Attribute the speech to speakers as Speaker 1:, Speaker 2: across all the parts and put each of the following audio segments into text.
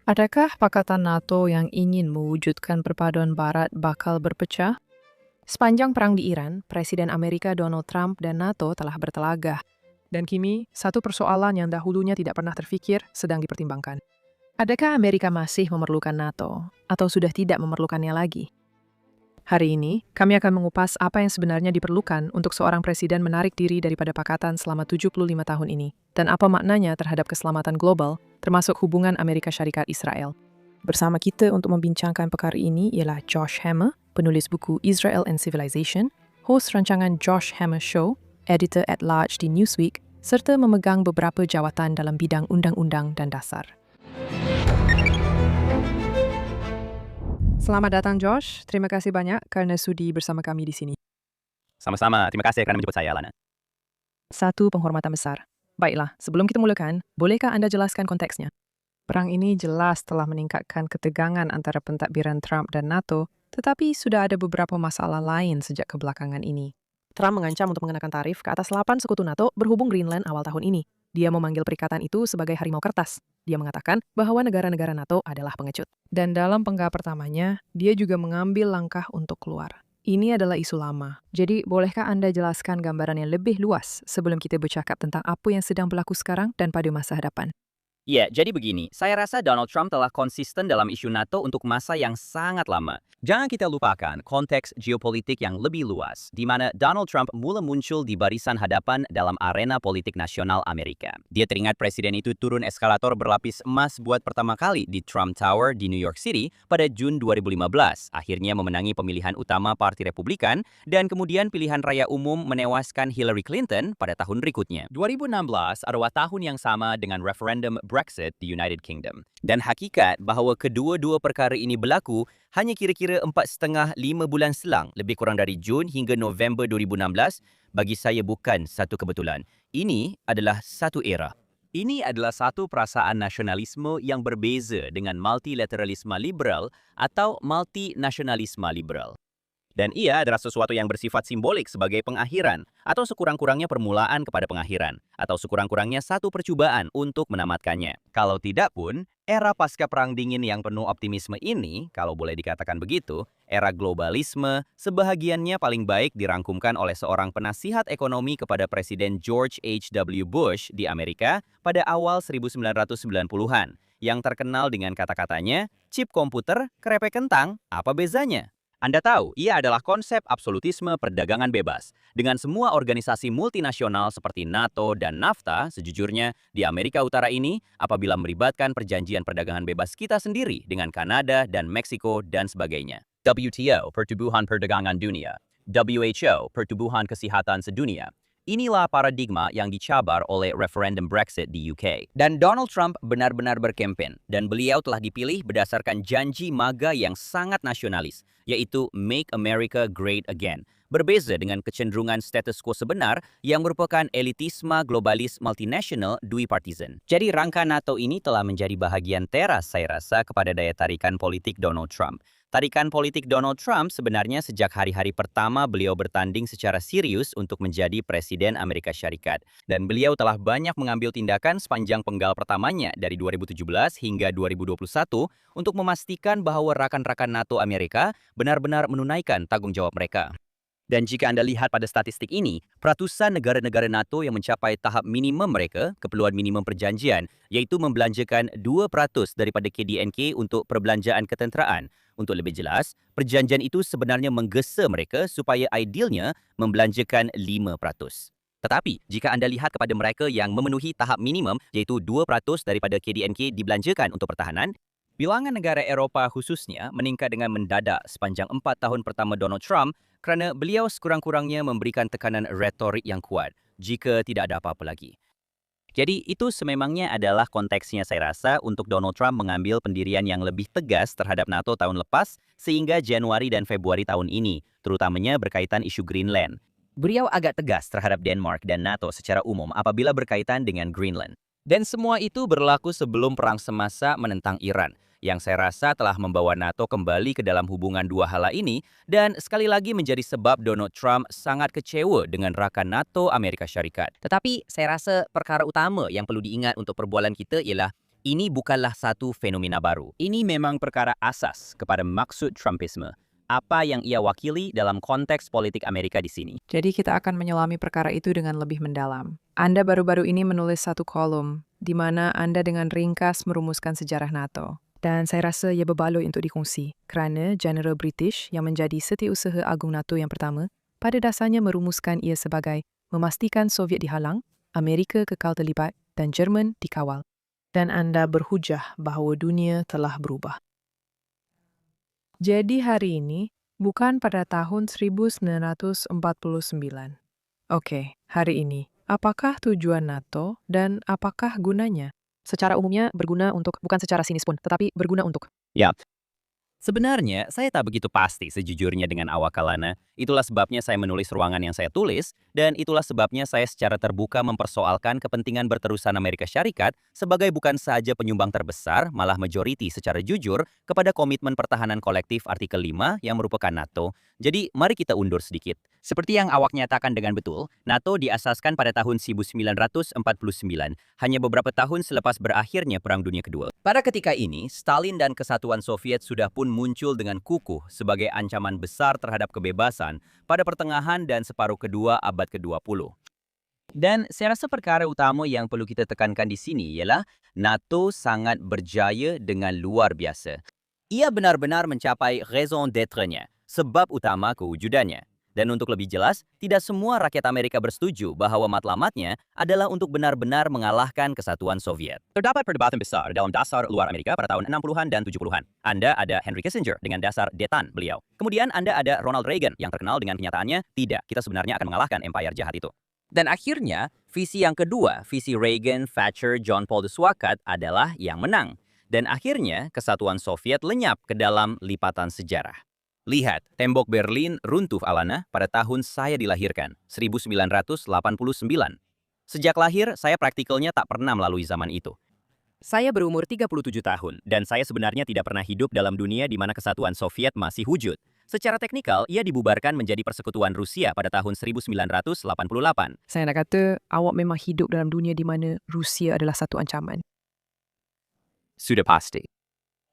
Speaker 1: Adakah pakatan NATO yang ingin mewujudkan perpaduan Barat bakal berpecah? Sepanjang perang di Iran, Presiden Amerika Donald Trump dan NATO telah bertelagah. Dan kini, satu persoalan yang dahulunya tidak pernah terfikir sedang dipertimbangkan. Adakah Amerika masih memerlukan NATO, atau sudah tidak memerlukannya lagi? Hari ini, kami akan mengupas apa yang sebenarnya diperlukan untuk seorang presiden menarik diri daripada pakatan selama 75 tahun ini, dan apa maknanya terhadap keselamatan global, termasuk hubungan Amerika Syarikat Israel. Bersama kita untuk membincangkan perkara ini ialah Josh Hammer, penulis buku Israel and Civilization, host rancangan Josh Hammer Show, editor at large di Newsweek, serta memegang beberapa jawatan dalam bidang undang-undang dan dasar. Selamat datang Josh, terima kasih banyak karena sudi bersama kami di sini.
Speaker 2: Sama-sama, terima kasih karena menjemput saya, Lana.
Speaker 1: Satu penghormatan besar. Baiklah, sebelum kita mulakan, bolehkah Anda jelaskan konteksnya? Perang ini jelas telah meningkatkan ketegangan antara pentadbiran Trump dan NATO, tetapi sudah ada beberapa masalah lain sejak kebelakangan ini. Trump mengancam untuk mengenakan tarif ke atas 8 sekutu NATO berhubung Greenland awal tahun ini. Dia memanggil perikatan itu sebagai harimau kertas. Dia mengatakan bahwa negara-negara NATO adalah pengecut. Dan dalam penggal pertamanya, dia juga mengambil langkah untuk keluar. Ini adalah isu lama. Jadi, bolehkah Anda jelaskan gambaran yang lebih luas sebelum kita bercakap tentang apa yang sedang berlaku sekarang dan pada masa hadapan?
Speaker 2: Ya, jadi begini, saya rasa Donald Trump telah konsisten dalam isu NATO untuk masa yang sangat lama. Jangan kita lupakan konteks geopolitik yang lebih luas, di mana Donald Trump mulai muncul di barisan hadapan dalam arena politik nasional Amerika. Dia teringat presiden itu turun eskalator berlapis emas buat pertama kali di Trump Tower di New York City pada Juni 2015, akhirnya memenangi pemilihan utama Partai Republikan, dan kemudian pilihan raya umum menewaskan Hillary Clinton pada tahun berikutnya. 2016 adalah tahun yang sama dengan referendum Brexit di United Kingdom. Dan hakikat bahwa kedua-dua perkara ini berlaku hanya kira-kira 4,5-5 bulan selang, lebih kurang dari Jun hingga November 2016, bagi saya bukan satu kebetulan. Ini adalah satu era. Ini adalah satu perasaan nasionalisme yang berbeza dengan multilateralisme liberal atau multinasionalisme liberal. Dan ia adalah sesuatu yang bersifat simbolik sebagai pengakhiran, atau sekurang-kurangnya permulaan kepada pengakhiran, atau sekurang-kurangnya satu percobaan untuk menamatkannya. Kalau tidak pun, era pasca Perang Dingin yang penuh optimisme ini, kalau boleh dikatakan begitu, era globalisme, sebahagiannya paling baik dirangkumkan oleh seorang penasihat ekonomi kepada Presiden George H.W. Bush di Amerika pada awal 1990-an, yang terkenal dengan kata-katanya, chip komputer, kerepek kentang, apa bezanya? Anda tahu, ia adalah konsep absolutisme perdagangan bebas. Dengan semua organisasi multinasional seperti NATO dan NAFTA, sejujurnya, di Amerika Utara ini, apabila melibatkan perjanjian perdagangan bebas kita sendiri dengan Kanada dan Meksiko dan sebagainya. WTO, Pertubuhan Perdagangan Dunia. WHO, Pertubuhan Kesehatan Sedunia. Inilah paradigma yang dicabar oleh referendum Brexit di UK. Dan Donald Trump benar-benar berkempen, dan beliau telah dipilih berdasarkan janji MAGA yang sangat nasionalis, yaitu Make America Great Again. Berbeza dengan kecenderungan status quo sebenar yang merupakan elitisme globalis multinasional dui-partisan. Jadi rangka NATO ini telah menjadi bahagian teras saya rasa kepada daya tarikan politik Donald Trump. Tarikan politik Donald Trump sebenarnya sejak hari-hari pertama beliau bertanding secara serius untuk menjadi Presiden Amerika Syarikat. Dan beliau telah banyak mengambil tindakan sepanjang penggal pertamanya dari 2017 hingga 2021 untuk memastikan bahwa rakan-rakan NATO Amerika benar-benar menunaikan tanggung jawab mereka. Dan jika Anda lihat pada statistik ini, ratusan negara-negara NATO yang mencapai tahap minimum mereka, keperluan minimum perjanjian, yaitu membelanjakan 2% daripada KDNK untuk perbelanjaan ketenteraan. Untuk lebih jelas, perjanjian itu sebenarnya menggesa mereka supaya idealnya membelanjakan 5%. Tetapi, jika Anda lihat kepada mereka yang memenuhi tahap minimum, yaitu 2% daripada KDNK dibelanjakan untuk pertahanan, bilangan negara Eropah khususnya meningkat dengan mendadak sepanjang 4 tahun pertama Donald Trump kerana beliau sekurang-kurangnya memberikan tekanan retorik yang kuat jika tidak ada apa-apa lagi. Jadi itu sememangnya adalah konteksnya saya rasa untuk Donald Trump mengambil pendirian yang lebih tegas terhadap NATO tahun lepas sehingga Januari dan Februari tahun ini, terutamanya berkaitan isu Greenland. Beliau agak tegas terhadap Denmark dan NATO secara umum apabila berkaitan dengan Greenland. Dan semua itu berlaku sebelum perang semasa menentang Iran, yang saya rasa telah membawa NATO kembali ke dalam hubungan dua hala ini dan sekali lagi menjadi sebab Donald Trump sangat kecewa dengan rakan NATO Amerika Syarikat. Tetapi saya rasa perkara utama yang perlu diingat untuk perbualan kita ialah Ini bukanlah satu fenomena baru. Ini memang perkara asas kepada maksud Trumpisme. Apa yang ia wakili dalam konteks politik Amerika di sini.
Speaker 1: Jadi kita akan menyelami perkara itu dengan lebih mendalam. Anda baru-baru ini menulis satu kolom, di mana Anda dengan ringkas merumuskan sejarah NATO. Dan saya rasa ia berbaloi untuk dikongsi, kerana General British yang menjadi setiausaha agung NATO yang pertama, pada dasarnya merumuskan ia sebagai memastikan Soviet dihalang, Amerika kekal terlibat, dan Jerman dikawal. Dan Anda berhujah bahawa dunia telah berubah. Jadi hari ini, bukan pada tahun 1949. Oke, hari ini. Apakah tujuan NATO dan apakah gunanya? Secara umumnya berguna untuk, bukan secara sinis pun, tetapi berguna untuk.
Speaker 2: Ya, sebenarnya saya tak begitu pasti sejujurnya dengan awakalana. Itulah sebabnya saya menulis ruangan yang saya tulis, dan itulah sebabnya saya secara terbuka mempersoalkan kepentingan berterusan Amerika Syarikat sebagai bukan saja penyumbang terbesar, malah majoriti secara jujur, kepada komitmen pertahanan kolektif artikel 5 yang merupakan NATO. Jadi, mari kita undur sedikit. Seperti yang awak nyatakan dengan betul, NATO diasaskan pada tahun 1949, hanya beberapa tahun selepas berakhirnya Perang Dunia Kedua. Pada ketika ini, Stalin dan Kesatuan Soviet sudah pun muncul dengan kukuh sebagai ancaman besar terhadap kebebasan pada pertengahan dan separuh kedua abad ke-20. Dan saya rasa perkara utama yang perlu kita tekankan di sini ialah NATO sangat berjaya dengan luar biasa. Ia benar-benar mencapai raison d'être-nya, sebab utama kewujudannya. Dan untuk lebih jelas, tidak semua rakyat Amerika bersetuju bahwa matlamatnya adalah untuk benar-benar mengalahkan Kesatuan Soviet. Terdapat perdebatan besar dalam dasar luar Amerika pada tahun 60-an dan 70-an. Anda ada Henry Kissinger dengan dasar detan beliau. Kemudian Anda ada Ronald Reagan yang terkenal dengan kenyataannya, tidak, kita sebenarnya akan mengalahkan empire jahat itu. Dan akhirnya, visi yang kedua, visi Reagan, Thatcher, John Paul II adalah yang menang. Dan akhirnya, Kesatuan Soviet lenyap ke dalam lipatan sejarah. Lihat, tembok Berlin runtuh alana pada tahun saya dilahirkan, 1989. Sejak lahir, saya praktikalnya tak pernah melalui zaman itu. Saya berumur 37 tahun, dan saya sebenarnya tidak pernah hidup dalam dunia di mana Kesatuan Soviet masih wujud. Secara teknikal, ia dibubarkan menjadi Persekutuan Rusia pada tahun 1988.
Speaker 1: Saya nak kata, awak memang hidup dalam dunia di mana Rusia adalah satu ancaman.
Speaker 2: Sudah pasti.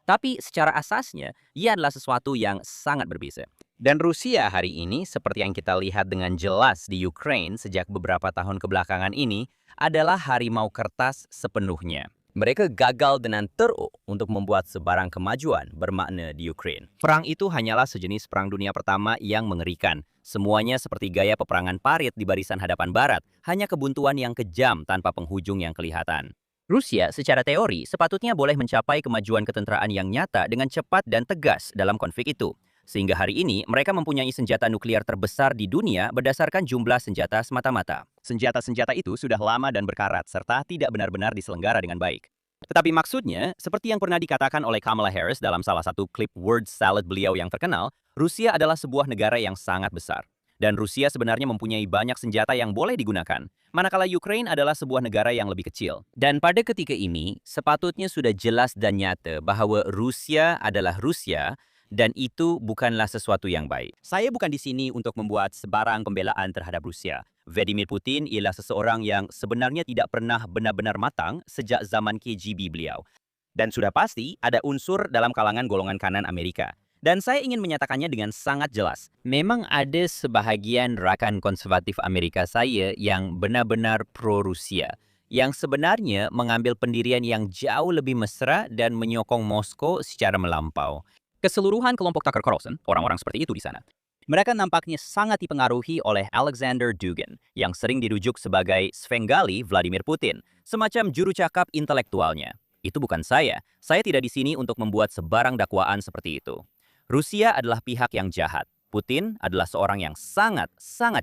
Speaker 2: Tapi secara asasnya, ia adalah sesuatu yang sangat berbeza. Dan Rusia hari ini, seperti yang kita lihat dengan jelas di Ukraine sejak beberapa tahun kebelakangan ini, adalah harimau kertas sepenuhnya. Mereka gagal dengan teruk untuk membuat sebarang kemajuan bermakna di Ukraine. Perang itu hanyalah sejenis Perang Dunia Pertama yang mengerikan. Semuanya seperti gaya peperangan parit di barisan hadapan Barat, hanya kebuntuan yang kejam tanpa penghujung yang kelihatan. Rusia secara teori sepatutnya boleh mencapai kemajuan ketenteraan yang nyata dengan cepat dan tegas dalam konflik itu. Sehingga hari ini mereka mempunyai senjata nuklir terbesar di dunia berdasarkan jumlah senjata semata-mata. Senjata-senjata itu sudah lama dan berkarat serta tidak benar-benar diselenggara dengan baik. Tetapi maksudnya, seperti yang pernah dikatakan oleh Kamala Harris dalam salah satu klip word salad beliau yang terkenal, Rusia adalah sebuah negara yang sangat besar. Dan Rusia sebenarnya mempunyai banyak senjata yang boleh digunakan, manakala Ukraine adalah sebuah negara yang lebih kecil. Dan pada ketika ini, sepatutnya sudah jelas dan nyata bahwa Rusia adalah Rusia, dan itu bukanlah sesuatu yang baik. Saya bukan di sini untuk membuat sebarang pembelaan terhadap Rusia. Vladimir Putin ialah seseorang yang sebenarnya tidak pernah benar-benar matang sejak zaman KGB beliau. Dan sudah pasti ada unsur dalam kalangan golongan kanan Amerika. Dan saya ingin menyatakannya dengan sangat jelas. Memang ada sebahagian rakan konservatif Amerika saya yang benar-benar pro-Rusia, yang sebenarnya mengambil pendirian yang jauh lebih mesra dan menyokong Moskow secara melampau. Keseluruhan kelompok Tucker Carlson, orang-orang seperti itu di sana. Mereka nampaknya sangat dipengaruhi oleh Alexander Dugin, yang sering dirujuk sebagai Svengali Vladimir Putin, semacam juru cakap intelektualnya. Itu bukan saya tidak di sini untuk membuat sebarang dakwaan seperti itu. Rusia adalah pihak yang jahat. Putin adalah seorang yang sangat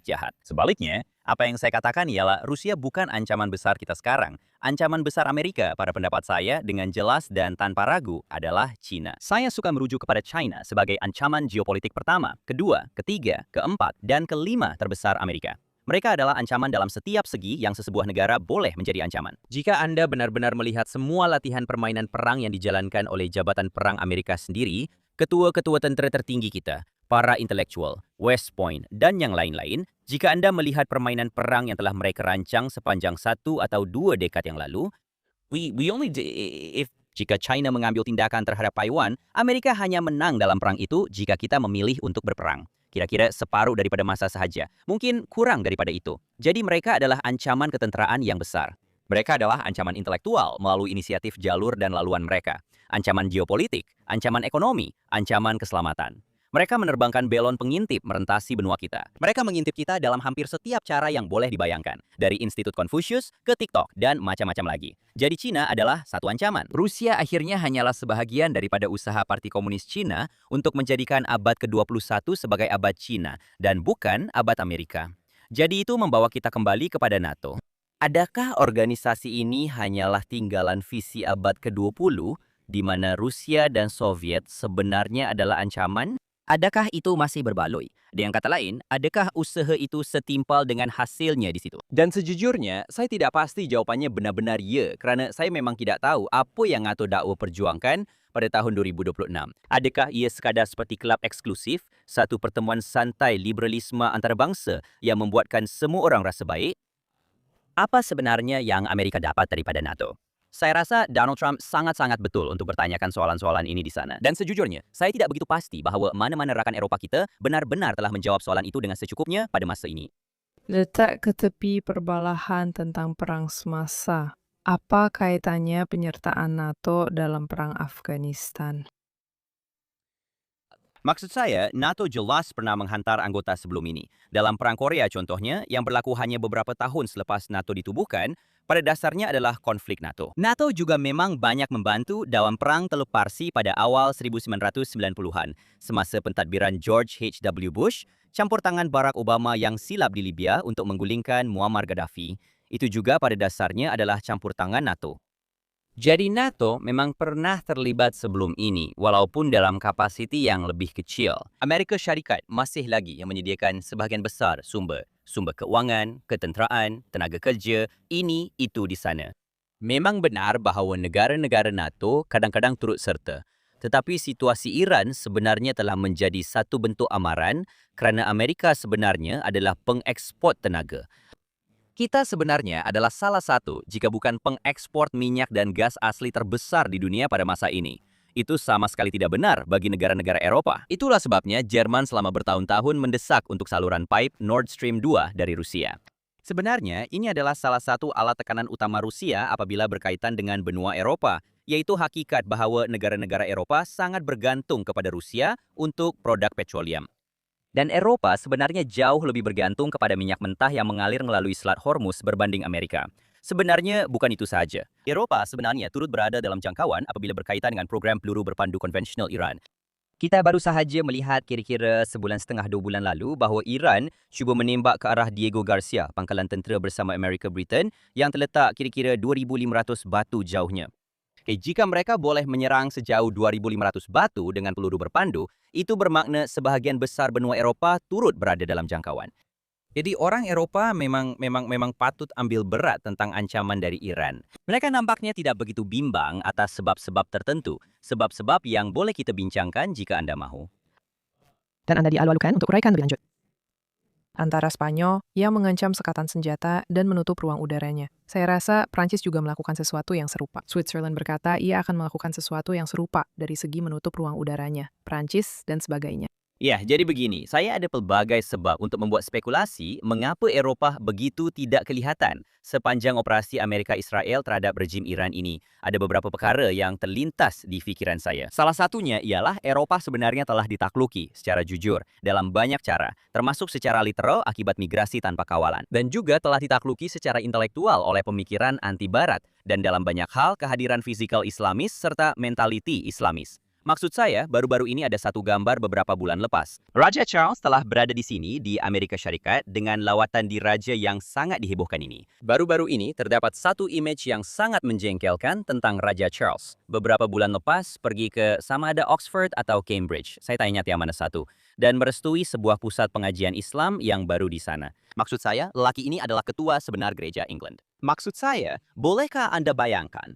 Speaker 2: jahat. Sebaliknya, apa yang saya katakan ialah Rusia bukan ancaman besar kita sekarang. Ancaman besar Amerika pada pendapat saya dengan jelas dan tanpa ragu adalah China. Saya suka merujuk kepada China sebagai ancaman geopolitik pertama, kedua, ketiga, keempat, dan kelima terbesar Amerika. Mereka adalah ancaman dalam setiap segi yang sesebuah negara boleh menjadi ancaman. Jika Anda benar-benar melihat semua latihan permainan perang yang dijalankan oleh Jabatan Perang Amerika sendiri, ketua-ketua tentera tertinggi kita, para intelektual, West Point, dan yang lain-lain, jika Anda melihat permainan perang yang telah mereka rancang sepanjang 1 atau 2 dekad yang lalu, We only if jika China mengambil tindakan terhadap Taiwan, Amerika hanya menang dalam perang itu jika kita memilih untuk berperang. Kira-kira separuh daripada masa sahaja, mungkin kurang daripada itu. Jadi mereka adalah ancaman ketenteraan yang besar. Mereka adalah ancaman intelektual melalui inisiatif jalur dan laluan mereka. Ancaman geopolitik, ancaman ekonomi, ancaman keselamatan. Mereka menerbangkan belon pengintip merentasi benua kita. Mereka mengintip kita dalam hampir setiap cara yang boleh dibayangkan. Dari Institut Confucius ke TikTok dan macam-macam lagi. Jadi Cina adalah satu ancaman. Rusia akhirnya hanyalah sebahagian daripada usaha Parti Komunis Cina untuk menjadikan abad ke-21 sebagai abad Cina dan bukan abad Amerika. Jadi itu membawa kita kembali kepada NATO. Adakah organisasi ini hanyalah tinggalan visi abad ke-20 di mana Rusia dan Soviet sebenarnya adalah ancaman? Adakah itu masih berbaloi? Dengan kata lain, adakah usaha itu setimpal dengan hasilnya di situ? Dan sejujurnya, saya tidak pasti jawapannya benar-benar ya, kerana saya memang tidak tahu apa yang NATO Dakwah perjuangkan pada tahun 2026. Adakah ia sekadar seperti kelab eksklusif, satu pertemuan santai liberalisme antarabangsa yang membuatkan semua orang rasa baik? Apa sebenarnya yang Amerika dapat daripada NATO? Saya rasa Donald Trump sangat-sangat betul untuk bertanyakan soalan-soalan ini di sana. Dan sejujurnya, saya tidak begitu pasti bahawa mana-mana rakan Eropa kita benar-benar telah menjawab soalan itu dengan secukupnya pada masa ini.
Speaker 1: Letak ke tepi perbalahan tentang perang semasa. Apa kaitannya penyertaan NATO dalam perang Afghanistan?
Speaker 2: Maksud saya, NATO jelas pernah menghantar anggota sebelum ini. Dalam Perang Korea contohnya, yang berlaku hanya beberapa tahun selepas NATO ditubuhkan, pada dasarnya adalah konflik NATO. NATO juga memang banyak membantu dalam Perang Teluk Parsi pada awal 1990-an, semasa pentadbiran George H.W. Bush, campur tangan Barack Obama yang silap di Libya untuk menggulingkan Muammar Gaddafi. Itu juga pada dasarnya adalah campur tangan NATO. Jadi NATO memang pernah terlibat sebelum ini, walaupun dalam kapasiti yang lebih kecil. Amerika Syarikat masih lagi yang menyediakan sebahagian besar sumber keuangan, ketenteraan, tenaga kerja, ini, itu di sana. Memang benar bahawa negara-negara NATO kadang-kadang turut serta. Tetapi situasi Iran sebenarnya telah menjadi satu bentuk amaran kerana Amerika sebenarnya adalah pengeksport tenaga. Kita sebenarnya adalah salah satu, jika bukan pengekspor minyak dan gas asli terbesar di dunia pada masa ini. Itu sama sekali tidak benar bagi negara-negara Eropa. Itulah sebabnya Jerman selama bertahun-tahun mendesak untuk saluran pipe Nord Stream 2 dari Rusia. Sebenarnya, ini adalah salah satu alat tekanan utama Rusia apabila berkaitan dengan benua Eropa, yaitu hakikat bahawa negara-negara Eropa sangat bergantung kepada Rusia untuk produk petroleum. Dan Eropa sebenarnya jauh lebih bergantung kepada minyak mentah yang mengalir melalui Selat Hormuz berbanding Amerika. Sebenarnya bukan itu saja. Eropa sebenarnya turut berada dalam jangkauan apabila berkaitan dengan program peluru berpandu konvensional Iran. Kita baru sahaja melihat kira-kira sebulan setengah 2 bulan lalu bahawa Iran cuba menembak ke arah Diego Garcia, pangkalan tentera bersama Amerika Britain yang terletak kira-kira 2,500 batu jauhnya. Jika mereka boleh menyerang sejauh 2,500 batu dengan peluru berpandu, itu bermakna sebahagian besar benua Eropah turut berada dalam jangkauan. Jadi orang Eropah memang patut ambil berat tentang ancaman dari Iran. Mereka nampaknya tidak begitu bimbang atas sebab-sebab tertentu, sebab-sebab yang boleh kita bincangkan jika Anda mahu.
Speaker 1: Dan Anda dialu-alukan untuk uraikan lebih lanjut. Antara Spanyol yang mengancam sekatan senjata dan menutup ruang udaranya. Saya rasa Prancis juga melakukan sesuatu yang serupa. Switzerland berkata ia akan melakukan sesuatu yang serupa dari segi menutup ruang udaranya. Prancis dan sebagainya.
Speaker 2: Ya, jadi begini, saya ada pelbagai sebab untuk membuat spekulasi mengapa Eropah begitu tidak kelihatan sepanjang operasi Amerika Israel terhadap rejim Iran ini. Ada beberapa perkara yang terlintas di fikiran saya. Salah satunya ialah Eropah sebenarnya telah ditakluki secara jujur dalam banyak cara, termasuk secara literal akibat migrasi tanpa kawalan. Dan juga telah ditakluki secara intelektual oleh pemikiran anti-barat dan dalam banyak hal kehadiran fisikal Islamis serta mentaliti Islamis. Maksud saya, baru-baru ini ada satu gambar beberapa bulan lepas. Raja Charles telah berada di sini di Amerika Syarikat dengan lawatan diraja yang sangat dihebohkan ini. Baru-baru ini terdapat satu image yang sangat menjengkelkan tentang Raja Charles. Beberapa bulan lepas pergi ke sama ada Oxford atau Cambridge, saya tak ingat yang mana satu, dan merestui sebuah pusat pengajian Islam yang baru di sana. Maksud saya, lelaki ini adalah ketua sebenar gereja England. Maksud saya, bolehkah Anda bayangkan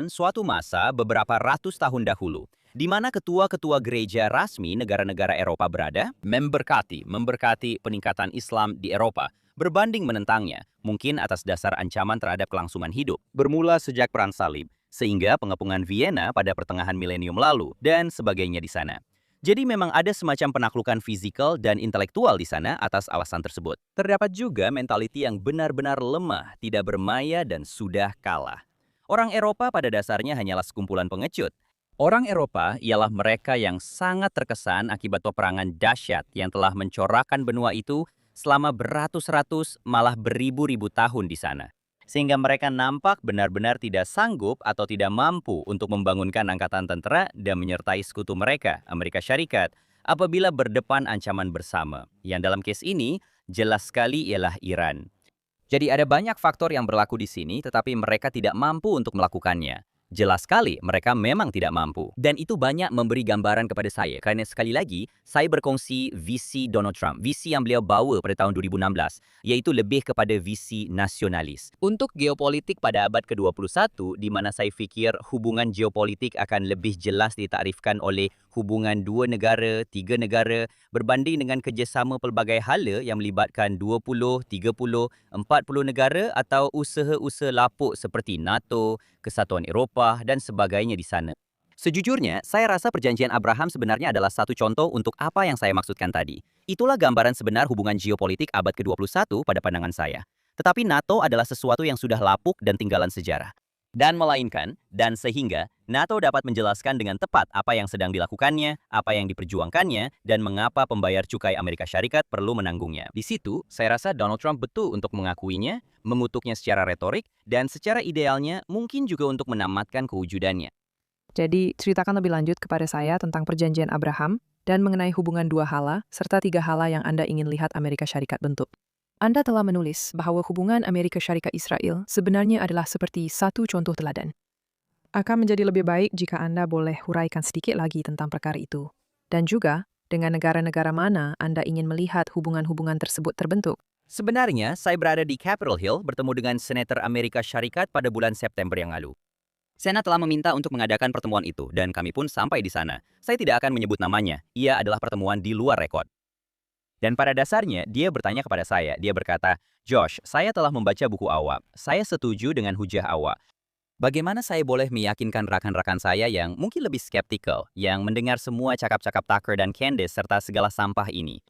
Speaker 2: suatu masa beberapa ratus tahun dahulu, di mana ketua-ketua gereja rasmi negara-negara Eropa berada, memberkati peningkatan Islam di Eropa, berbanding menentangnya, mungkin atas dasar ancaman terhadap kelangsungan hidup, bermula sejak Perang Salib, sehingga pengepungan Vienna pada pertengahan milenium lalu, dan sebagainya di sana. Jadi memang ada semacam penaklukan fisikal dan intelektual di sana atas alasan tersebut. Terdapat juga mentaliti yang benar-benar lemah, tidak bermaya dan sudah kalah. Orang Eropa pada dasarnya hanyalah sekumpulan pengecut. Orang Eropa ialah mereka yang sangat terkesan akibat peperangan dahsyat yang telah mencorakkan benua itu selama beratus-ratus malah beribu-ribu tahun di sana. Sehingga mereka nampak benar-benar tidak sanggup atau tidak mampu untuk membangunkan angkatan tentara dan menyertai sekutu mereka, Amerika Syarikat, apabila berdepan ancaman bersama. Yang dalam case ini, jelas sekali ialah Iran. Jadi ada banyak faktor yang berlaku di sini, tetapi mereka tidak mampu untuk melakukannya. Jelas sekali, mereka memang tidak mampu. Dan itu banyak memberi gambaran kepada saya, karena sekali lagi, saya berkongsi visi Donald Trump, visi yang beliau bawa pada tahun 2016, yaitu lebih kepada visi nasionalis. Untuk geopolitik pada abad ke-21, di mana saya fikir hubungan geopolitik akan lebih jelas ditakrifkan oleh hubungan 2 negara, 3 negara, berbanding dengan kerjasama pelbagai hala yang melibatkan 20, 30, 40 negara atau usaha-usaha lapuk seperti NATO, Kesatuan Eropah, dan sebagainya di sana. Sejujurnya, saya rasa perjanjian Abraham sebenarnya adalah satu contoh untuk apa yang saya maksudkan tadi. Itulah gambaran sebenar hubungan geopolitik abad ke-21 pada pandangan saya. Tetapi NATO adalah sesuatu yang sudah lapuk dan tinggalan sejarah. Dan sehingga NATO dapat menjelaskan dengan tepat apa yang sedang dilakukannya, apa yang diperjuangkannya, dan mengapa pembayar cukai Amerika Syarikat perlu menanggungnya. Di situ, saya rasa Donald Trump betul untuk mengakuinya, mengutuknya secara retorik, dan secara idealnya mungkin juga untuk menamatkan kewujudannya.
Speaker 1: Jadi, ceritakan lebih lanjut kepada saya tentang perjanjian Abraham dan mengenai hubungan 2 hala serta 3 hala yang Anda ingin lihat Amerika Syarikat bentuk. Anda telah menulis bahwa hubungan Amerika Syarikat Israel sebenarnya adalah seperti satu contoh teladan. Akan menjadi lebih baik jika Anda boleh huraikan sedikit lagi tentang perkara itu. Dan juga, dengan negara-negara mana Anda ingin melihat hubungan-hubungan tersebut terbentuk.
Speaker 2: Sebenarnya, saya berada di Capitol Hill bertemu dengan Senator Amerika Syarikat pada bulan September yang lalu. Senat telah meminta untuk mengadakan pertemuan itu, dan kami pun sampai di sana. Saya tidak akan menyebut namanya, ia adalah pertemuan di luar rekod. Dan pada dasarnya, dia bertanya kepada saya, dia berkata, "Josh, saya telah membaca buku awak. Saya setuju dengan hujah awak. Bagaimana saya boleh meyakinkan rakan-rakan saya yang mungkin lebih skeptikal, yang mendengar semua cakap-cakap Tucker dan Candace serta segala sampah ini?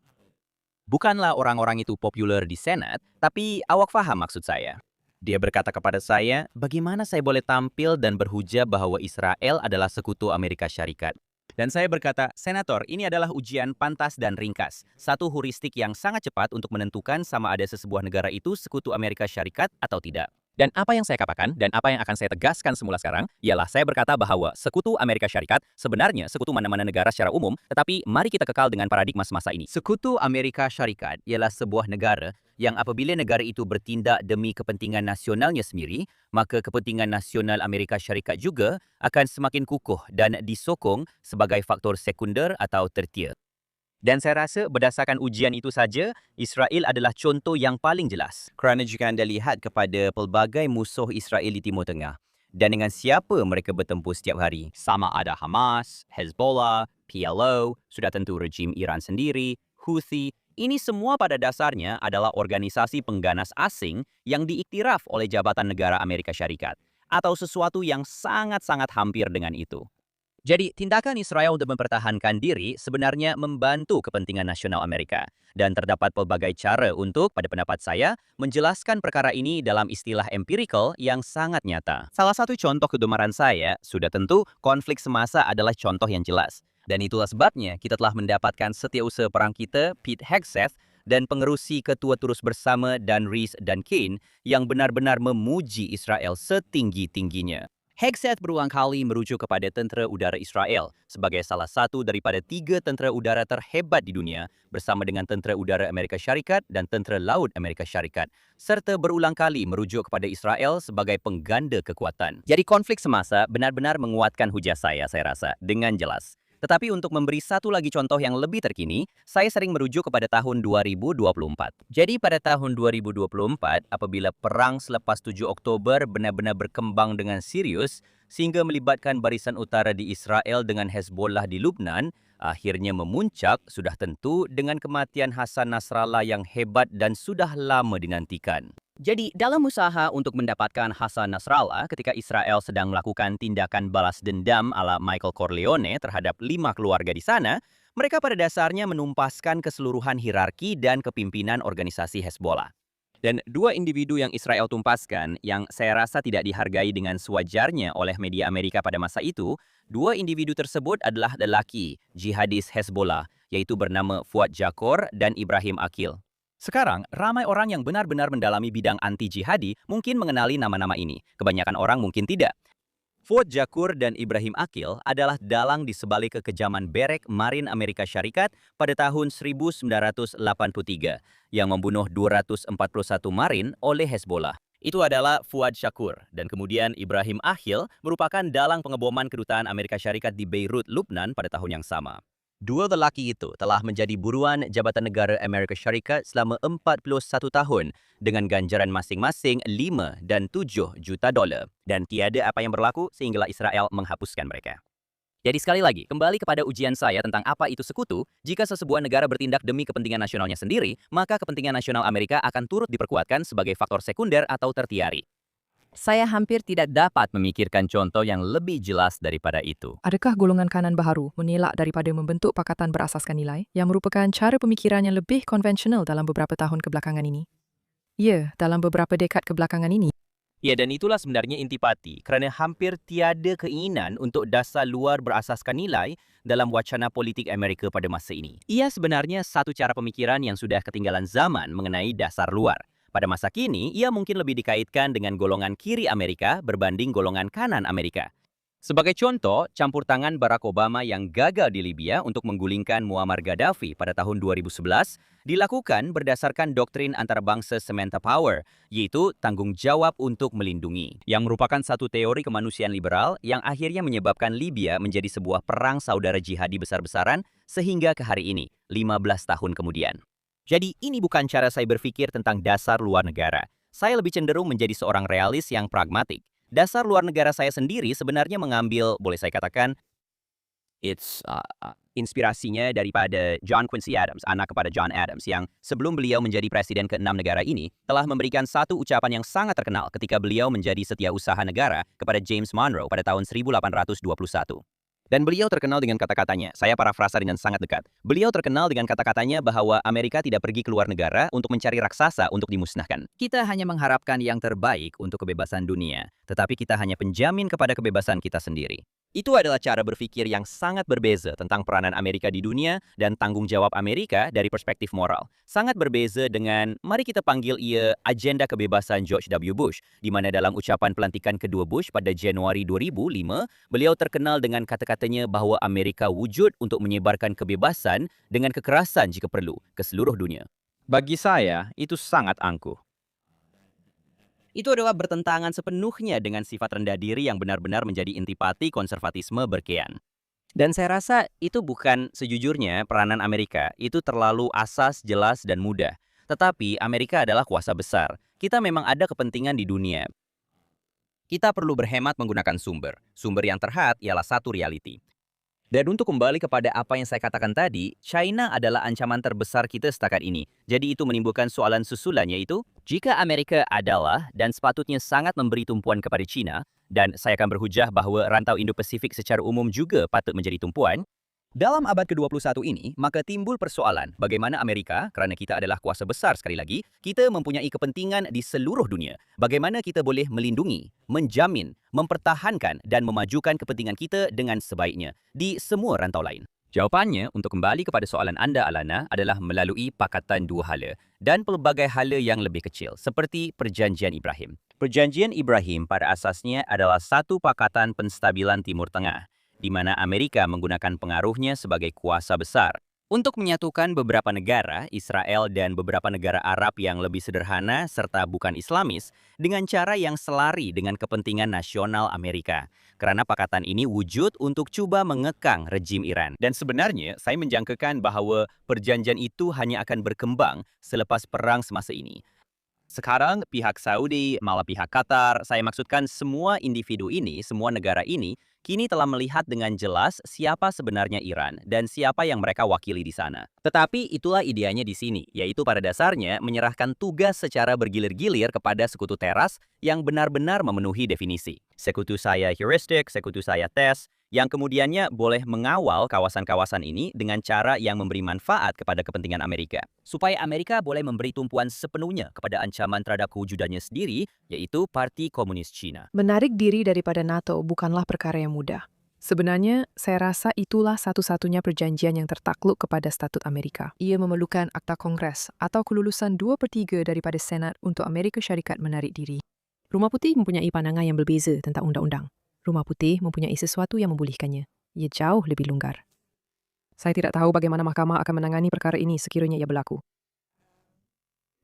Speaker 2: Bukanlah orang-orang itu populer di Senat, tapi awak faham maksud saya." Dia berkata kepada saya, bagaimana saya boleh tampil dan berhujah bahwa Israel adalah sekutu Amerika Syarikat? Dan saya berkata, Senator, ini adalah ujian pantas dan ringkas. Satu heuristik yang sangat cepat untuk menentukan sama ada sesebuah negara itu sekutu Amerika Syarikat atau tidak. Dan apa yang saya katakan dan apa yang akan saya tegaskan semula sekarang, ialah saya berkata bahwa sekutu Amerika Syarikat sebenarnya sekutu mana-mana negara secara umum, tetapi mari kita kekal dengan paradigma semasa ini. Sekutu Amerika Syarikat ialah sebuah negara yang apabila negara itu bertindak demi kepentingan nasionalnya sendiri, maka kepentingan nasional Amerika Syarikat juga akan semakin kukuh dan disokong sebagai faktor sekunder atau tertier. Dan saya rasa berdasarkan ujian itu saja, Israel adalah contoh yang paling jelas. Kerana jika anda lihat kepada pelbagai musuh Israel di Timur Tengah, dan dengan siapa mereka bertempur setiap hari, sama ada Hamas, Hezbollah, PLO, sudah tentu rejim Iran sendiri, Houthi, ini semua pada dasarnya adalah organisasi pengganas asing yang diiktiraf oleh Jabatan Negara Amerika Syarikat, atau sesuatu yang sangat-sangat hampir dengan itu. Jadi, tindakan Israel untuk mempertahankan diri sebenarnya membantu kepentingan nasional Amerika. Dan terdapat pelbagai cara untuk, pada pendapat saya, menjelaskan perkara ini dalam istilah empirikal yang sangat nyata. Salah satu contoh kegemaran saya, sudah tentu, konflik semasa adalah contoh yang jelas. Dan itulah sebabnya kita telah mendapatkan setiausaha perang kita, Pete Hegseth, dan pengerusi ketua Turus Bersama Dan Rees dan Kane yang benar-benar memuji Israel setinggi-tingginya. Hegseth berulang kali merujuk kepada tentera udara Israel sebagai salah satu daripada 3 tentera udara terhebat di dunia bersama dengan tentera udara Amerika Syarikat dan tentera laut Amerika Syarikat, serta berulang kali merujuk kepada Israel sebagai pengganda kekuatan. Jadi konflik semasa benar-benar menguatkan hujah saya rasa, dengan jelas. Tetapi untuk memberi satu lagi contoh yang lebih terkini, saya sering merujuk kepada tahun 2024. Jadi pada tahun 2024, apabila perang selepas 7 Oktober benar-benar berkembang dengan serius, sehingga melibatkan barisan utara di Israel dengan Hezbollah di Lubnan, akhirnya memuncak sudah tentu dengan kematian Hasan Nasrallah yang hebat dan sudah lama dinantikan. Jadi, dalam usaha untuk mendapatkan Hasan Nasrallah ketika Israel sedang melakukan tindakan balas dendam ala Michael Corleone terhadap 5 keluarga di sana, mereka pada dasarnya menumpaskan keseluruhan hierarki dan kepimpinan organisasi Hezbollah. Dan dua individu yang Israel tumpaskan, yang saya rasa tidak dihargai dengan sewajarnya oleh media Amerika pada masa itu, dua individu tersebut adalah lelaki, jihadis Hezbollah, yaitu bernama Fuad Jakor dan Ibrahim Akil. Sekarang, ramai orang yang benar-benar mendalami bidang anti-jihadi mungkin mengenali nama-nama ini. Kebanyakan orang mungkin tidak. Fuad Jakor dan Ibrahim Akil adalah dalang di sebalik kekejaman Berek Marin Amerika Syarikat pada tahun 1983 yang membunuh 241 Marin oleh Hezbollah. Itu adalah Fuad Jakor, dan kemudian Ibrahim Akil merupakan dalang pengeboman kedutaan Amerika Syarikat di Beirut, Lubnan pada tahun yang sama. Dua lelaki itu telah menjadi buruan Jabatan Negara Amerika Syarikat selama 41 tahun dengan ganjaran masing-masing 5 dan 7 juta dolar. Dan tiada apa yang berlaku sehinggalah Israel menghapuskan mereka. Jadi sekali lagi, kembali kepada ujian saya tentang apa itu sekutu, jika sesebuah negara bertindak demi kepentingan nasionalnya sendiri, maka kepentingan nasional Amerika akan turut diperkuatkan sebagai faktor sekunder atau tertiari. Saya hampir tidak dapat memikirkan contoh yang lebih jelas daripada itu.
Speaker 1: Adakah golongan kanan baharu menelak daripada membentuk pakatan berasaskan nilai yang merupakan cara pemikiran yang lebih konvensional dalam beberapa tahun kebelakangan ini? Ya, dalam beberapa dekad kebelakangan ini.
Speaker 2: Ya, dan itulah sebenarnya intipati, kerana hampir tiada keinginan untuk dasar luar berasaskan nilai dalam wacana politik Amerika pada masa ini. Ia sebenarnya satu cara pemikiran yang sudah ketinggalan zaman mengenai dasar luar. Pada masa kini, ia mungkin lebih dikaitkan dengan golongan kiri Amerika berbanding golongan kanan Amerika. Sebagai contoh, campur tangan Barack Obama yang gagal di Libya untuk menggulingkan Muammar Gaddafi pada tahun 2011 dilakukan berdasarkan doktrin antarabangsa Samantha Power, yaitu tanggung jawab untuk melindungi, yang merupakan satu teori kemanusiaan liberal yang akhirnya menyebabkan Libya menjadi sebuah perang saudara jihadi besar-besaran sehingga ke hari ini, 15 tahun kemudian. Jadi ini bukan cara saya berpikir tentang dasar luar negara. Saya lebih cenderung menjadi seorang realis yang pragmatik. Dasar luar negara saya sendiri sebenarnya mengambil, boleh saya katakan, inspirasinya daripada John Quincy Adams, anak kepada John Adams, yang sebelum beliau menjadi presiden ke-6 negara ini, telah memberikan satu ucapan yang sangat terkenal ketika beliau menjadi setiausaha negara kepada James Monroe pada tahun 1821. Dan beliau terkenal dengan kata-katanya, saya parafrasa dengan sangat dekat. Beliau terkenal dengan kata-katanya bahwa Amerika tidak pergi keluar negara untuk mencari raksasa untuk dimusnahkan. Kita hanya mengharapkan yang terbaik untuk kebebasan dunia, tetapi kita hanya penjamin kepada kebebasan kita sendiri. Itu adalah cara berpikir yang sangat berbeza tentang peranan Amerika di dunia dan tanggung jawab Amerika dari perspektif moral. Sangat berbeza dengan, mari kita panggil ia agenda kebebasan George W. Bush, di mana dalam ucapan pelantikan kedua Bush pada Januari 2005, beliau terkenal dengan kata-katanya bahwa Amerika wujud untuk menyebarkan kebebasan dengan kekerasan jika perlu ke seluruh dunia. Bagi saya, itu sangat angkuh. Itu adalah bertentangan sepenuhnya dengan sifat rendah diri yang benar-benar menjadi intipati konservatisme berkean. Dan saya rasa itu bukan sejujurnya peranan Amerika, itu terlalu asas, jelas, dan mudah. Tetapi Amerika adalah kuasa besar. Kita memang ada kepentingan di dunia. Kita perlu berhemat menggunakan sumber. Sumber yang terhad ialah satu reality. Dan untuk kembali kepada apa yang saya katakan tadi, China adalah ancaman terbesar kita setakat ini. Jadi itu menimbulkan soalan susulan, yaitu, jika Amerika adalah dan sepatutnya sangat memberi tumpuan kepada China, dan saya akan berhujah bahwa rantau Indo-Pasifik secara umum juga patut menjadi tumpuan, dalam abad ke-21 ini, maka timbul persoalan bagaimana Amerika, kerana kita adalah kuasa besar sekali lagi, kita mempunyai kepentingan di seluruh dunia. Bagaimana kita boleh melindungi, menjamin, mempertahankan dan memajukan kepentingan kita dengan sebaiknya di semua rantau lain. Jawapannya untuk kembali kepada soalan anda, Alana, adalah melalui pakatan dua hala dan pelbagai hala yang lebih kecil, seperti Perjanjian Ibrahim. Perjanjian Ibrahim pada asasnya adalah satu pakatan penstabilan Timur Tengah, di mana Amerika menggunakan pengaruhnya sebagai kuasa besar Untuk menyatukan beberapa negara, Israel dan beberapa negara Arab yang lebih sederhana serta bukan Islamis, dengan cara yang selari dengan kepentingan nasional Amerika. Karena pakatan ini wujud untuk coba mengekang rejim Iran. Dan sebenarnya, saya menjangkakan bahwa perjanjian itu hanya akan berkembang selepas perang semasa ini. Sekarang pihak Saudi, malah pihak Qatar, saya maksudkan semua individu ini, semua negara ini, kini telah melihat dengan jelas siapa sebenarnya Iran dan siapa yang mereka wakili di sana. Tetapi itulah ideanya di sini, yaitu pada dasarnya menyerahkan tugas secara bergilir-gilir kepada sekutu teras yang benar-benar memenuhi definisi. Sekutu saya heuristik, sekutu saya tes, yang kemudiannya boleh mengawal kawasan-kawasan ini dengan cara yang memberi manfaat kepada kepentingan Amerika. Supaya Amerika boleh memberi tumpuan sepenuhnya kepada ancaman terhadap kewujudannya sendiri, yaitu Parti Komunis Cina.
Speaker 1: Menarik diri daripada NATO bukanlah perkara yang mudah. Sebenarnya, saya rasa itulah satu-satunya perjanjian yang tertakluk kepada statut Amerika. Ia memerlukan akta Kongres atau kelulusan 2/3 daripada Senat untuk Amerika Syarikat menarik diri. Rumah Putih mempunyai pandangan yang berbeza tentang undang-undang. Rumah Putih mempunyai sesuatu yang membolehkannya. Ia jauh lebih longgar. Saya tidak tahu bagaimana mahkamah akan menangani perkara ini sekiranya ia berlaku.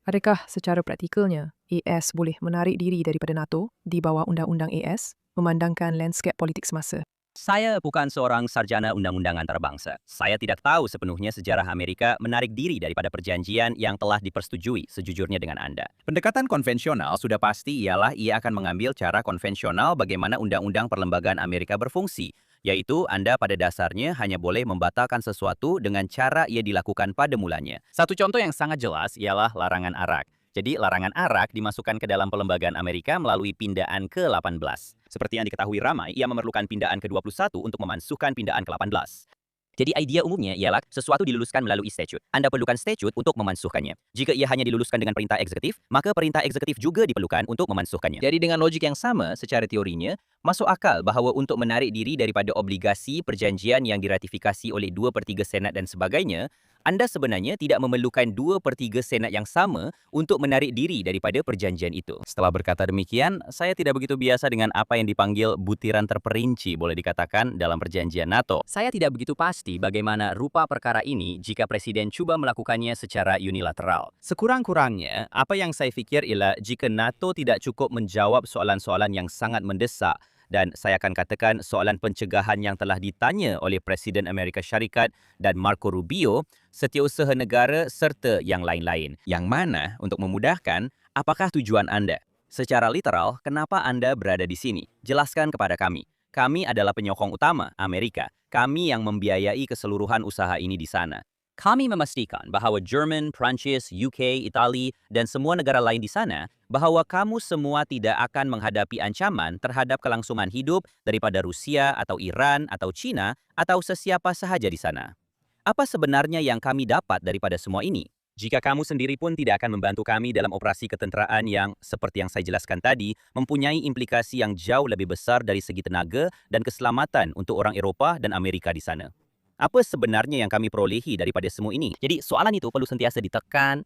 Speaker 1: Adakah secara praktikalnya AS boleh menarik diri daripada NATO di bawah undang-undang AS memandangkan lanskap politik semasa?
Speaker 2: Saya bukan seorang sarjana undang-undang antarabangsa. Saya tidak tahu sepenuhnya sejarah Amerika menarik diri daripada perjanjian yang telah dipersetujui sejujurnya dengan Anda. Pendekatan konvensional sudah pasti ialah ia akan mengambil cara konvensional bagaimana undang-undang perlembagaan Amerika berfungsi, yaitu Anda pada dasarnya hanya boleh membatalkan sesuatu dengan cara ia dilakukan pada mulanya. Satu contoh yang sangat jelas ialah larangan arak. Jadi larangan arak dimasukkan ke dalam perlembagaan Amerika melalui pindaan ke-18. Seperti yang diketahui ramai, ia memerlukan pindaan ke-21 untuk memansuhkan pindaan ke-18. Jadi idea umumnya ialah sesuatu diluluskan melalui statute. Anda perlukan statute untuk memansuhkannya. Jika ia hanya diluluskan dengan perintah eksekutif, maka perintah eksekutif juga diperlukan untuk memansuhkannya. Jadi dengan logik yang sama, secara teorinya, masuk akal bahawa untuk menarik diri daripada obligasi perjanjian yang diratifikasi oleh 2/3 Senat dan sebagainya, Anda sebenarnya tidak memerlukan 2/3 Senat yang sama untuk menarik diri daripada perjanjian itu. Setelah berkata demikian, saya tidak begitu biasa dengan apa yang dipanggil butiran terperinci boleh dikatakan dalam perjanjian NATO. Saya tidak begitu pasti bagaimana rupa perkara ini jika Presiden cuba melakukannya secara unilateral. Sekurang-kurangnya, apa yang saya fikir ialah jika NATO tidak cukup menjawab soalan-soalan yang sangat mendesak, dan saya akan katakan soalan pencegahan yang telah ditanya oleh Presiden Amerika Syarikat dan Marco Rubio, setiausaha negara serta yang lain-lain. Yang mana, untuk memudahkan, apakah tujuan Anda? Secara literal, kenapa Anda berada di sini? Jelaskan kepada kami. Kami adalah penyokong utama Amerika. Kami yang membiayai keseluruhan usaha ini di sana. Kami memastikan bahawa Jerman, Prancis, UK, Itali, dan semua negara lain di sana bahawa kamu semua tidak akan menghadapi ancaman terhadap kelangsungan hidup daripada Rusia atau Iran atau China atau sesiapa sahaja di sana. Apa sebenarnya yang kami dapat daripada semua ini? Jika kamu sendiri pun tidak akan membantu kami dalam operasi ketenteraan yang, seperti yang saya jelaskan tadi, mempunyai implikasi yang jauh lebih besar dari segi tenaga dan keselamatan untuk orang Eropah dan Amerika di sana. Apa sebenarnya yang kami perolehi daripada semua ini? Jadi soalan itu perlu sentiasa ditekan,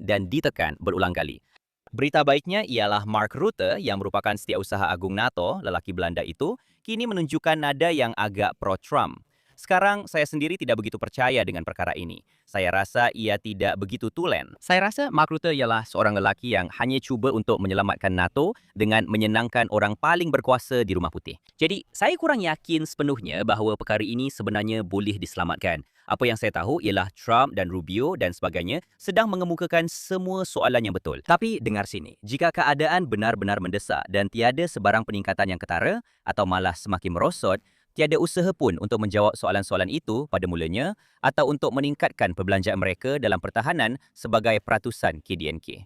Speaker 2: dan ditekan berulang kali. Berita baiknya ialah Mark Rutte yang merupakan setiausaha agung NATO, lelaki Belanda itu, kini menunjukkan nada yang agak pro-Trump. Sekarang saya sendiri tidak begitu percaya dengan perkara ini. Saya rasa ia tidak begitu tulen. Saya rasa Mark Rutte ialah seorang lelaki yang hanya cuba untuk menyelamatkan NATO dengan menyenangkan orang paling berkuasa di Rumah Putih. Jadi, saya kurang yakin sepenuhnya bahawa perkara ini sebenarnya boleh diselamatkan. Apa yang saya tahu ialah Trump dan Rubio dan sebagainya sedang mengemukakan semua soalan yang betul. Tapi dengar sini, jika keadaan benar-benar mendesak dan tiada sebarang peningkatan yang ketara atau malah semakin merosot, tiada usaha pun untuk menjawab soalan-soalan itu pada mulanya atau untuk meningkatkan perbelanjaan mereka dalam pertahanan sebagai peratusan KDNK.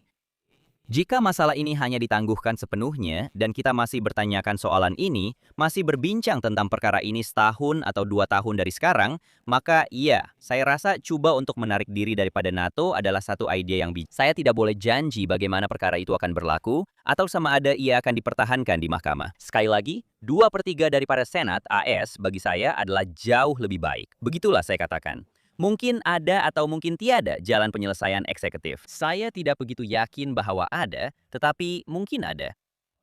Speaker 2: Jika masalah ini hanya ditangguhkan sepenuhnya dan kita masih bertanyakan soalan ini, masih berbincang tentang perkara ini setahun atau 2 tahun dari sekarang, maka iya, saya rasa cuba untuk menarik diri daripada NATO adalah satu idea yang bijak. Saya tidak boleh janji bagaimana perkara itu akan berlaku atau sama ada ia akan dipertahankan di mahkamah. Sekali lagi, 2/3 daripada Senat AS bagi saya adalah jauh lebih baik. Begitulah saya katakan. Mungkin ada atau mungkin tiada jalan penyelesaian eksekutif. Saya tidak begitu yakin bahawa ada, tetapi mungkin ada.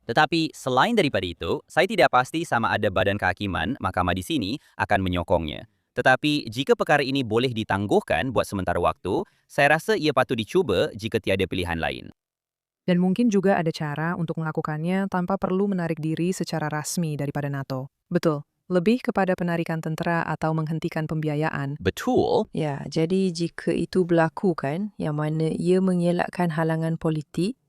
Speaker 2: Tetapi selain daripada itu, saya tidak pasti sama ada badan kehakiman, mahkamah di sini, akan menyokongnya. Tetapi jika perkara ini boleh ditangguhkan buat sementara waktu, saya rasa ia patut dicuba jika tiada pilihan lain.
Speaker 1: Dan mungkin juga ada cara untuk melakukannya tanpa perlu menarik diri secara rasmi daripada NATO. Betul, lebih kepada penarikan tentera atau menghentikan pembiayaan.
Speaker 2: Betul.
Speaker 3: Ya, jadi jika itu berlaku kan, yang mana ia mengelakkan halangan politik,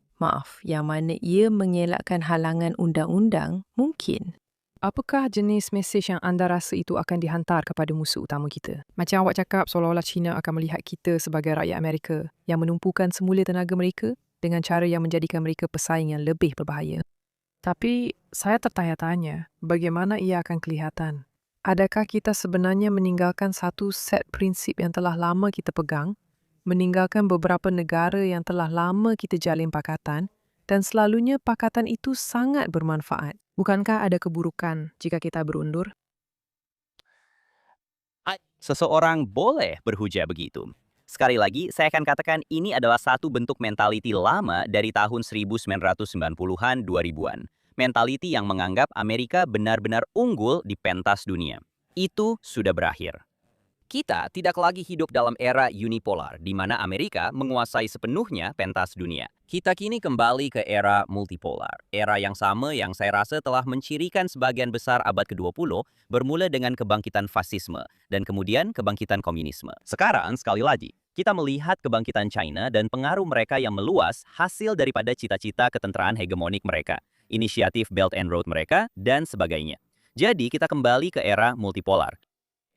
Speaker 3: yang mana ia mengelakkan halangan undang-undang, mungkin.
Speaker 1: Apakah jenis mesej yang anda rasa itu akan dihantar kepada musuh utama kita? Macam awak cakap seolah-olah China akan melihat kita sebagai rakyat Amerika yang menumpukan semula tenaga mereka dengan cara yang menjadikan mereka pesaing yang lebih berbahaya. Tapi saya tertanya-tanya, bagaimana ia akan kelihatan? Adakah kita sebenarnya meninggalkan satu set prinsip yang telah lama kita pegang, meninggalkan beberapa negara yang telah lama kita jalin pakatan, dan selalunya pakatan itu sangat bermanfaat? Bukankah ada keburukan jika kita berundur?
Speaker 2: Seseorang boleh berhujah begitu. Sekali lagi, saya akan katakan ini adalah satu bentuk mentaliti lama dari tahun 1990-an 2000-an. Mentaliti yang menganggap Amerika benar-benar unggul di pentas dunia. Itu sudah berakhir. Kita tidak lagi hidup dalam era unipolar, di mana Amerika menguasai sepenuhnya pentas dunia. Kita kini kembali ke era multipolar, era yang sama yang saya rasa telah mencirikan sebagian besar abad ke-20, bermula dengan kebangkitan fasisme, dan kemudian kebangkitan komunisme. Sekarang, sekali lagi, kita melihat kebangkitan China dan pengaruh mereka yang meluas hasil daripada cita-cita ketenteraan hegemonik mereka, inisiatif Belt and Road mereka, dan sebagainya. Jadi, kita kembali ke era multipolar.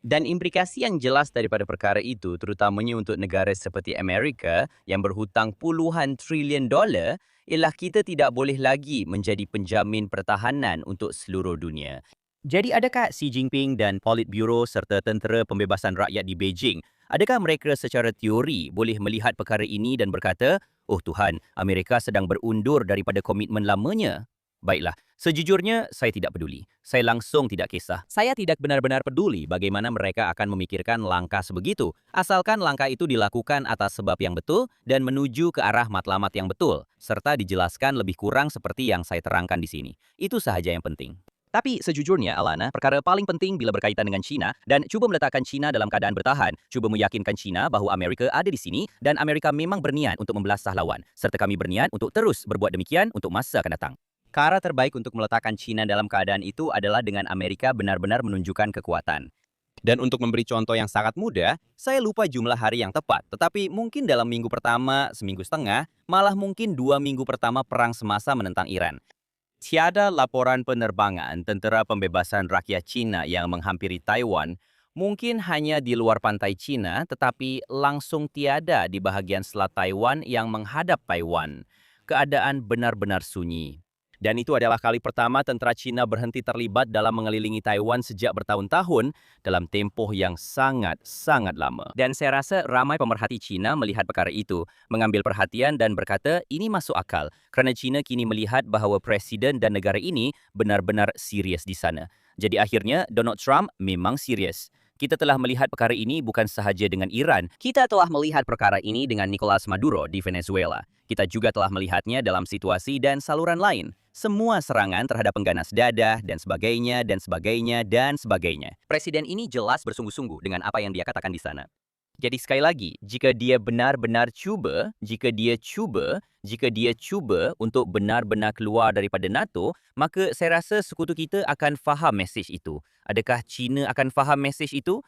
Speaker 2: Dan implikasi yang jelas daripada perkara itu, terutamanya untuk negara seperti Amerika yang berhutang puluhan triliun dolar, ialah kita tidak boleh lagi menjadi penjamin pertahanan untuk seluruh dunia. Jadi adakah Xi Jinping dan Politburo serta Tentera Pembebasan Rakyat di Beijing, adakah mereka secara teori boleh melihat perkara ini dan berkata, "Oh Tuhan, Amerika sedang berundur daripada komitmen lamanya"? Baiklah, sejujurnya saya tidak peduli. Saya langsung tidak kisah. Saya tidak benar-benar peduli bagaimana mereka akan memikirkan langkah sebegitu, asalkan langkah itu dilakukan atas sebab yang betul dan menuju ke arah matlamat yang betul, serta dijelaskan lebih kurang seperti yang saya terangkan di sini. Itu sahaja yang penting. Tapi sejujurnya, Alana, perkara paling penting bila berkaitan dengan China dan cuba meletakkan China dalam keadaan bertahan, cuba meyakinkan China bahawa Amerika ada di sini dan Amerika memang berniat untuk membelasah lawan, serta kami berniat untuk terus berbuat demikian untuk masa akan datang. Cara terbaik untuk meletakkan China dalam keadaan itu adalah dengan Amerika benar-benar menunjukkan kekuatan. Dan untuk memberi contoh yang sangat mudah, saya lupa jumlah hari yang tepat, tetapi mungkin dalam minggu pertama, seminggu setengah, malah mungkin 2 minggu pertama perang semasa menentang Iran. Tiada laporan penerbangan tentera pembebasan rakyat China yang menghampiri Taiwan, mungkin hanya di luar pantai China, tetapi langsung tiada di bahagian selat Taiwan yang menghadap Taiwan. Keadaan benar-benar sunyi. Dan itu adalah kali pertama tentera China berhenti terlibat dalam mengelilingi Taiwan sejak bertahun-tahun dalam tempoh yang sangat-sangat lama. Dan saya rasa ramai pemerhati China melihat perkara itu, mengambil perhatian dan berkata ini masuk akal kerana China kini melihat bahawa presiden dan negara ini benar-benar serius di sana. Jadi akhirnya Donald Trump memang serius. Kita telah melihat perkara ini bukan sahaja dengan Iran. Kita telah melihat perkara ini dengan Nicolas Maduro di Venezuela. Kita juga telah melihatnya dalam situasi dan saluran lain. Semua serangan terhadap pengganas dadah dan sebagainya dan sebagainya dan sebagainya. Presiden ini jelas bersungguh-sungguh dengan apa yang dia katakan di sana. Jadi sekali lagi, jika dia benar-benar cuba untuk benar-benar keluar daripada NATO, maka saya rasa sekutu kita akan faham mesej itu. Adakah China akan faham mesej itu?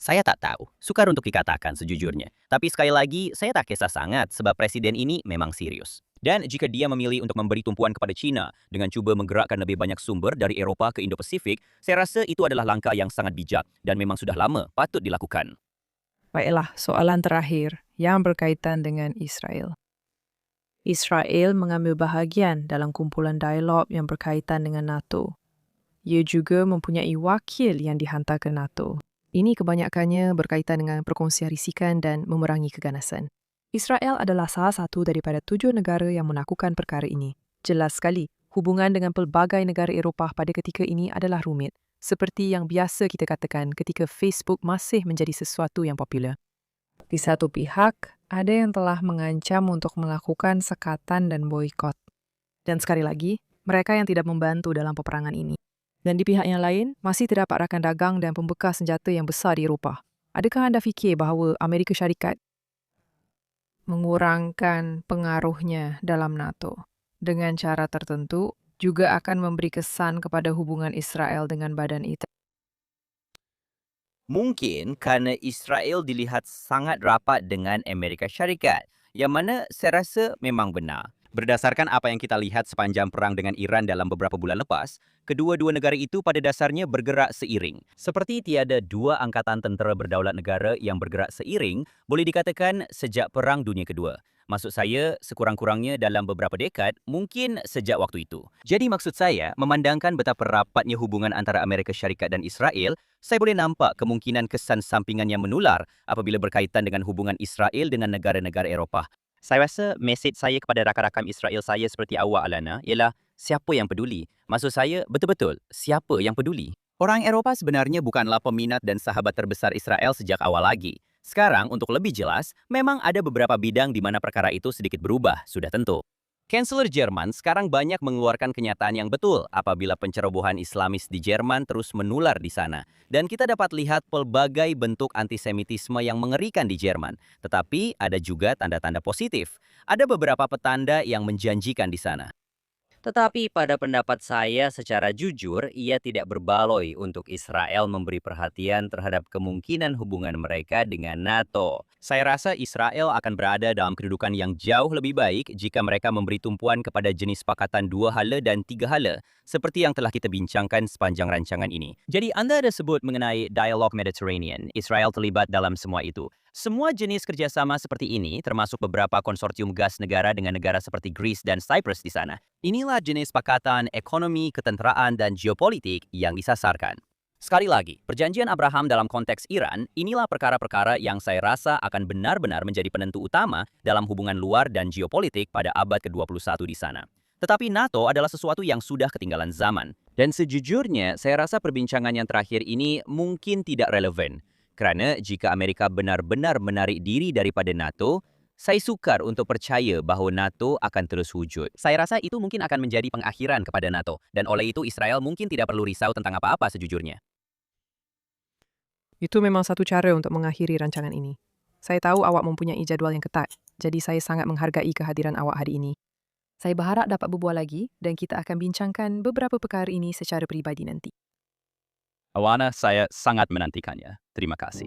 Speaker 2: Saya tak tahu. Sukar untuk dikatakan sejujurnya. Tapi sekali lagi, saya tak kisah sangat sebab presiden ini memang serius. Dan jika dia memilih untuk memberi tumpuan kepada China dengan cuba menggerakkan lebih banyak sumber dari Eropah ke Indo-Pasifik, saya rasa itu adalah langkah yang sangat bijak dan memang sudah lama patut dilakukan.
Speaker 1: Baiklah, soalan terakhir yang berkaitan dengan Israel. Israel mengambil bahagian dalam kumpulan dialog yang berkaitan dengan NATO. Ia juga mempunyai wakil yang dihantar ke NATO. Ini kebanyakannya berkaitan dengan perkongsian risikan dan memerangi keganasan. Israel adalah salah satu daripada 7 negara yang melakukan perkara ini. Jelas sekali, hubungan dengan pelbagai negara Eropah pada ketika ini adalah rumit, seperti yang biasa kita katakan ketika Facebook masih menjadi sesuatu yang popular. Di satu pihak, ada yang telah mengancam untuk melakukan sekatan dan boikot. Dan sekali lagi, mereka yang tidak membantu dalam peperangan ini. Dan di pihak yang lain, masih terdapat rakan dagang dan pembekas senjata yang besar di Eropah. Adakah anda fikir bahawa Amerika Syarikat mengurangkan pengaruhnya dalam NATO dengan cara tertentu juga akan memberi kesan kepada hubungan Israel dengan badan itu?
Speaker 2: Mungkin kerana Israel dilihat sangat rapat dengan Amerika Syarikat, yang mana saya rasa memang benar. Berdasarkan apa yang kita lihat sepanjang perang dengan Iran dalam beberapa bulan lepas, kedua-dua negara itu pada dasarnya bergerak seiring. Seperti tiada dua angkatan tentera berdaulat negara yang bergerak seiring, boleh dikatakan sejak Perang Dunia Kedua. Maksud saya, sekurang-kurangnya dalam beberapa dekad, mungkin sejak waktu itu. Jadi maksud saya, memandangkan betapa rapatnya hubungan antara Amerika Syarikat dan Israel, saya boleh nampak kemungkinan kesan sampingan yang menular apabila berkaitan dengan hubungan Israel dengan negara-negara Eropah. Saya rasa mesej saya kepada rakan-rakan Israel saya seperti awak, Alana, ialah siapa yang peduli? Maksud saya, betul-betul, siapa yang peduli? Orang Eropah sebenarnya bukanlah peminat dan sahabat terbesar Israel sejak awal lagi. Sekarang, untuk lebih jelas, memang ada beberapa bidang di mana perkara itu sedikit berubah, sudah tentu. Kanselir Jerman sekarang banyak mengeluarkan kenyataan yang betul apabila pencerobohan Islamis di Jerman terus menular di sana. Dan kita dapat lihat pelbagai bentuk antisemitisme yang mengerikan di Jerman. Tetapi ada juga tanda-tanda positif. Ada beberapa petanda yang menjanjikan di sana. Tetapi pada pendapat saya secara jujur, ia tidak berbaloi untuk Israel memberi perhatian terhadap kemungkinan hubungan mereka dengan NATO. Saya rasa Israel akan berada dalam kedudukan yang jauh lebih baik jika mereka memberi tumpuan kepada jenis pakatan 2 hala dan 3 hala, seperti yang telah kita bincangkan sepanjang rancangan ini. Jadi anda ada sebut mengenai dialog Mediterranean, Israel terlibat dalam semua itu. Semua jenis kerjasama seperti ini, termasuk beberapa konsorsium gas negara dengan negara seperti Greece dan Cyprus di sana. Inilah jenis pakatan ekonomi, ketenteraan, dan geopolitik yang disasarkan. Sekali lagi, perjanjian Abraham dalam konteks Iran, inilah perkara-perkara yang saya rasa akan benar-benar menjadi penentu utama dalam hubungan luar dan geopolitik pada abad ke-21 di sana. Tetapi NATO adalah sesuatu yang sudah ketinggalan zaman. Dan sejujurnya, saya rasa perbincangan yang terakhir ini mungkin tidak relevan. Kerana jika Amerika benar-benar menarik diri daripada NATO, saya sukar untuk percaya bahawa NATO akan terus wujud. Saya rasa itu mungkin akan menjadi pengakhiran kepada NATO. Dan oleh itu Israel mungkin tidak perlu risau tentang apa-apa sejujurnya.
Speaker 1: Itu memang satu cara untuk mengakhiri rancangan ini. Saya tahu awak mempunyai jadual yang ketat, jadi saya sangat menghargai kehadiran awak hari ini. Saya berharap dapat berbual lagi dan kita akan bincangkan beberapa perkara ini secara peribadi nanti.
Speaker 2: Awana, saya sangat menantikannya. Terima kasih.